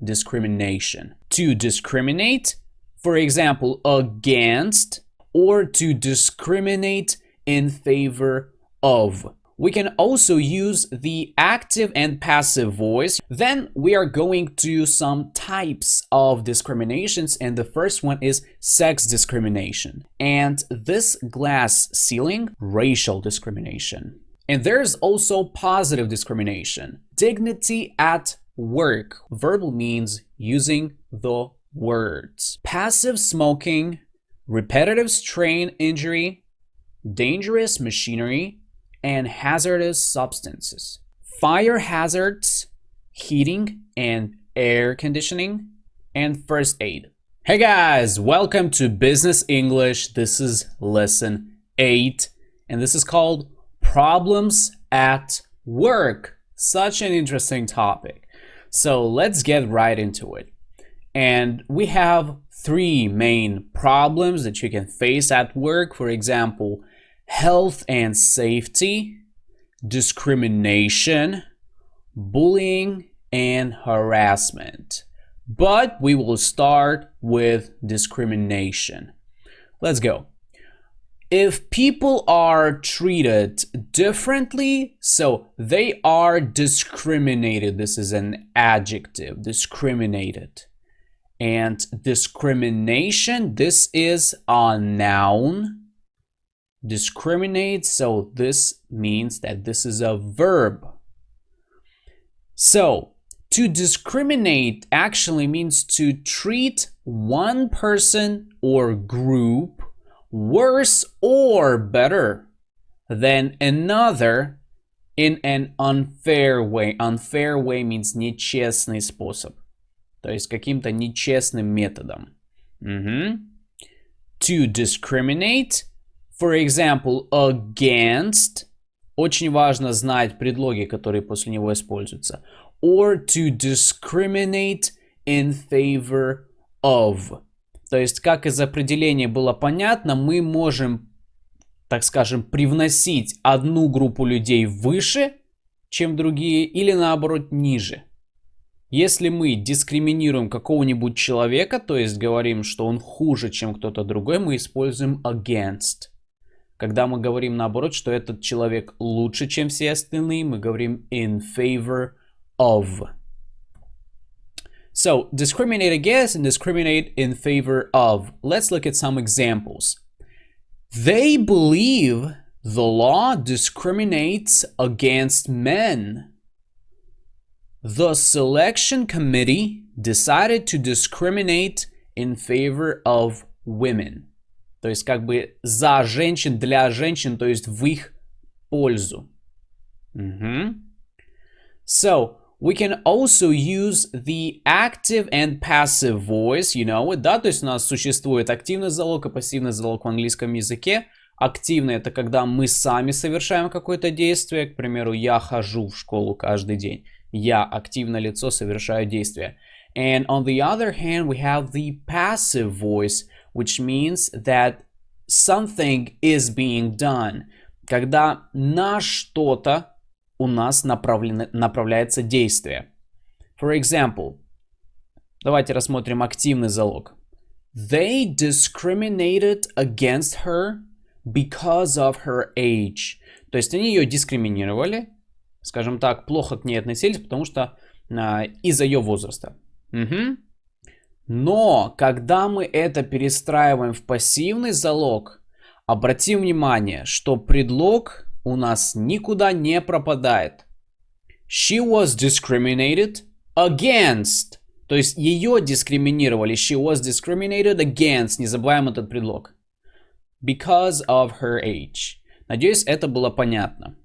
discrimination. To discriminate, for example, against, or to discriminate in favor of. We can also use the active and passive voice. Then we are going to some types of discriminations, and the first one is sex discrimination. And this glass ceiling, racial discrimination. And there's also positive discrimination. Dignity at work. Verbal means using the words. Passive smoking, repetitive strain injury, dangerous machinery, and hazardous substances. Fire hazards, heating and air conditioning, and first aid. Hey guys, welcome to Business English. This is lesson 8, and this is called Problems at Work. Such an interesting topic. So let's get right into it. And we have 3 main problems that you can face at work. For example, health and safety, discrimination, bullying, and harassment. But we will start with discrimination. Let's go. If people are treated differently, so they are discriminated. This is an adjective, discriminated. And discrimination, this is a noun. Discriminate, so this means that this is a verb. So to discriminate actually means to treat one person or group worse or better than another in an unfair way. Unfair way means нечестный способ, то есть каким-то нечестным методом. To discriminate, for example, against, очень важно знать предлоги, которые после него используются. Or to discriminate in favor of. То есть, как из определения было понятно, мы можем, так скажем, привносить одну группу людей выше, чем другие, или наоборот ниже. Если мы дискриминируем какого-нибудь человека, то есть говорим, что он хуже, чем кто-то другой, мы используем against. Когда мы говорим наоборот, что этот человек лучше, чем все остальные, мы говорим in favor of. So, discriminate against and discriminate in favor of. Let's look at some examples. They believe the law discriminates against men. The selection committee decided to discriminate in favor of women. То есть как бы за женщин, для женщин, то есть в их пользу. So, we can also use the active and passive voice, you know it, да, то есть у нас существует активный залог и пассивный залог в английском языке. Активный — это когда мы сами совершаем какое-то действие, к примеру, я хожу в школу каждый день. Я, активное лицо, совершаю действие. And on the other hand, we have the passive voice, which means that something is being done. Когда на что-то у нас направляется действие. For example, давайте рассмотрим активный залог. They discriminated against her because of her age. То есть они ее дискриминировали, скажем так, плохо к ней относились, потому что из-за ее возраста. Но когда мы это перестраиваем в пассивный залог, обратим внимание, что предлог у нас никуда не пропадает. She was discriminated against. То есть ее дискриминировали. She was discriminated against. Не забываем этот предлог. Because of her age. Надеюсь, это было понятно.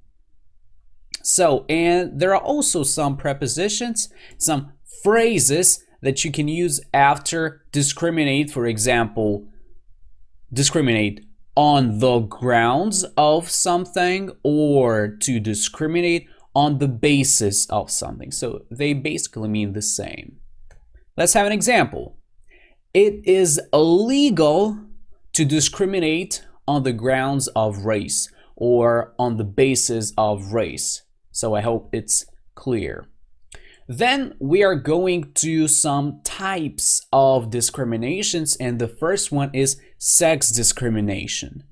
So, and there are also some prepositions, some phrases that you can use after discriminate. For example, discriminate on the grounds of something, or to discriminate on the basis of something. So they basically mean the same. Let's have an example. It is illegal to discriminate on the grounds of race or on the basis of race. So I hope it's clear. Then we are going to some types of discriminations, and the first one is sex discrimination.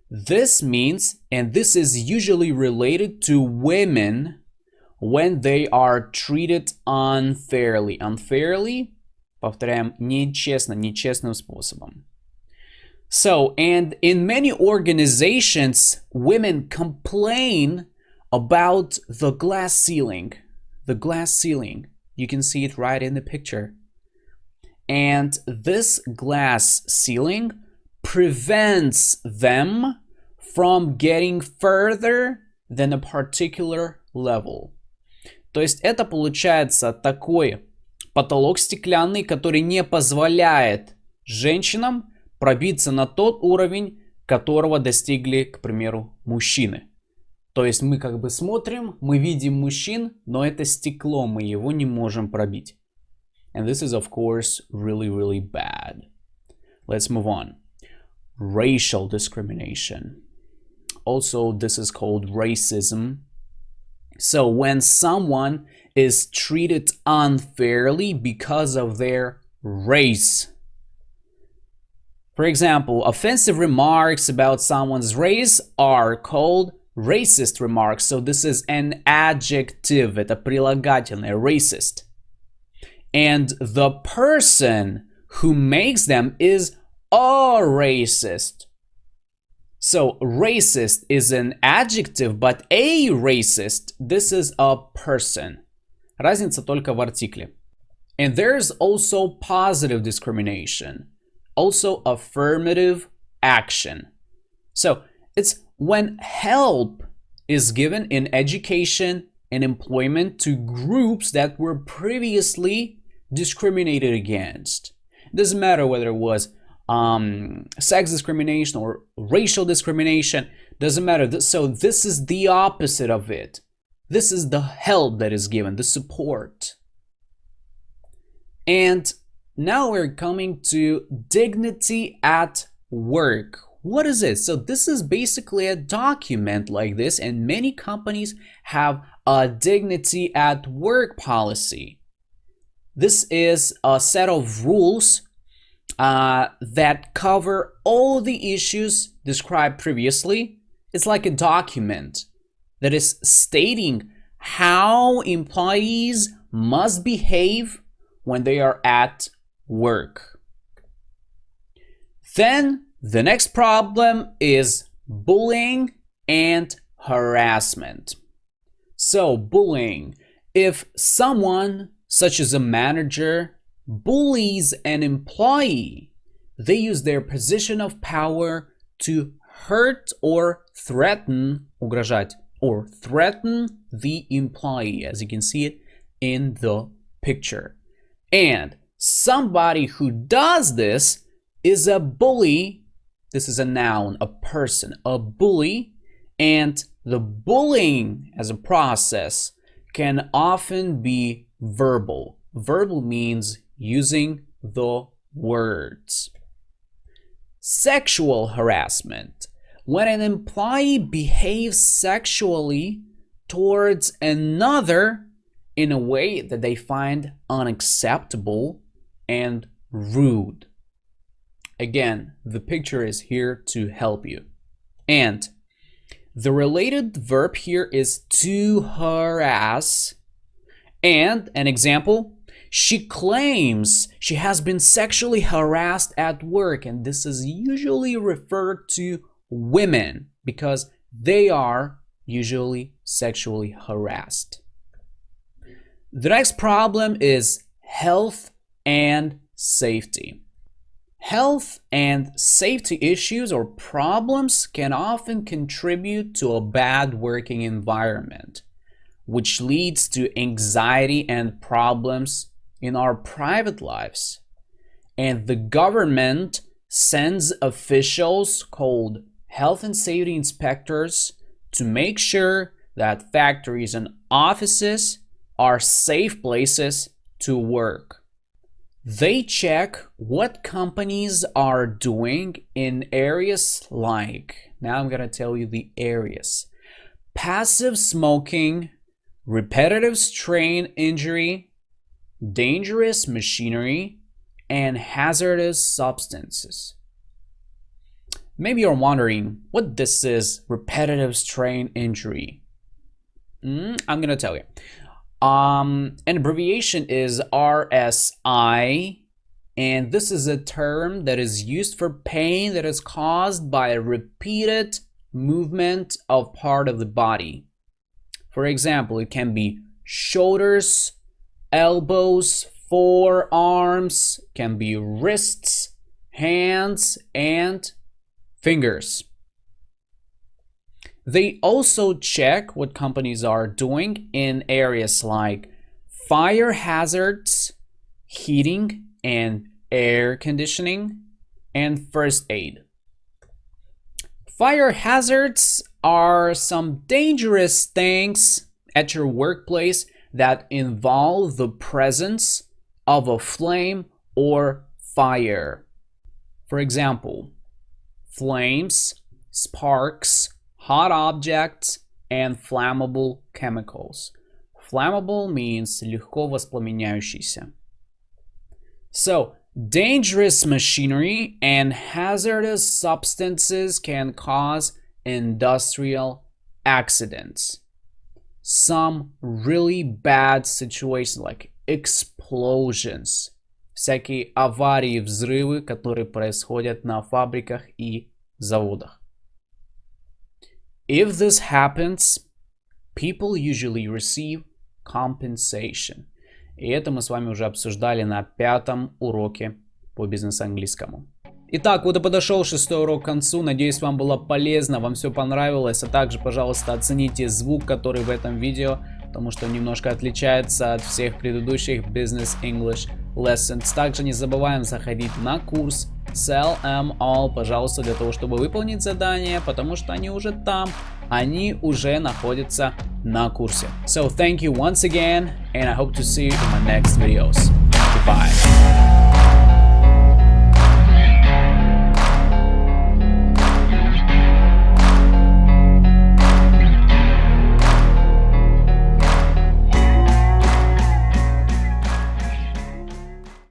This means, and this is usually related to women when they are treated unfairly. Unfairly, повторяем, нечестно, нечестным способом. So, and in many organizations, women complain about the glass ceiling. The glass ceiling. You can see it right in the picture. And this glass ceiling prevents them from getting further than a particular level. То есть это получается такой потолок стеклянный, который не позволяет женщинам пробиться на тот уровень, которого достигли, к примеру, мужчины. То есть мы как бы смотрим, мы видим мужчин, но это стекло, мы его не можем пробить. And this is, of course, really, really bad. Let's move on. Racial discrimination. Also, this is called racism. So when someone is treated unfairly because of their race. For example, offensive remarks about someone's race are called racist remarks. So this is an adjective, это прилагательное, racist. And the person who makes them is a racist. So racist is an adjective, but a racist, this is a person. Разница только в артикле. And there's also positive discrimination. Also affirmative action. So it's when help is given in education and employment to groups that were previously discriminated against. It doesn't matter whether it was sex discrimination or racial discrimination, doesn't matter. So this is the opposite of it. This is the help that is given, the support. And now we're coming to dignity at work. What is it? So this is basically a document like this, and many companies have a dignity at work policy. This is a set of rules that cover all the issues described previously. It's like a document that is stating how employees must behave when they are at work. Then the next problem is bullying and harassment. So bullying, if someone such as a manager bullies an employee, they use their position of power to hurt or threaten, угрожать, or threaten the employee, as you can see it in the picture. And somebody who does this is a bully. This is a noun, a person, a bully. And the bullying as a process can often be verbal. Verbal means using the words. Sexual harassment. When an employee behaves sexually towards another in a way that they find unacceptable and rude. Again, the picture is here to help you. And the related verb here is to harass. And an example, she claims she has been sexually harassed at work, and this is usually referred to women because they are usually sexually harassed. The next problem is health and safety. Health and safety issues or problems can often contribute to a bad working environment, which leads to anxiety and problems in our private lives. And the government sends officials called health and safety inspectors to make sure that factories and offices are safe places to work. They check what companies are doing in areas like, now I'm gonna tell you the areas: passive smoking, repetitive strain injury, dangerous machinery and hazardous substances. Maybe you're wondering what this is, repetitive strain injury. I'm gonna tell you. An abbreviation is RSI, and this is a term that is used for pain that is caused by a repeated movement of part of the body. For example, it can be shoulders, elbows, forearms, can be wrists, hands, and fingers. They also check what companies are doing in areas like fire hazards, heating and air conditioning, and first aid. Fire hazards are some dangerous things at your workplace that involve the presence of a flame or fire. For example, flames, sparks, hot objects, and flammable chemicals. Flammable means легко воспламеняющийся. So, dangerous machinery and hazardous substances can cause industrial accidents. Some really bad situations like explosions, всякие аварии, взрывы, которые происходят на фабриках и заводах. If this happens, people usually receive compensation. И это мы с вами уже обсуждали на 5-м уроке по бизнес-английскому. Итак, вот и подошел 6-й урок к концу. Надеюсь, вам было полезно, вам все понравилось. А также, пожалуйста, оцените звук, который в этом видео, потому что он немножко отличается от всех предыдущих Business English Lessons. Также не забываем заходить на курс Sell Em All, пожалуйста, для того, чтобы выполнить задания, потому что они уже там, они уже находятся на курсе. So thank you once again, and I hope to see you in my next videos.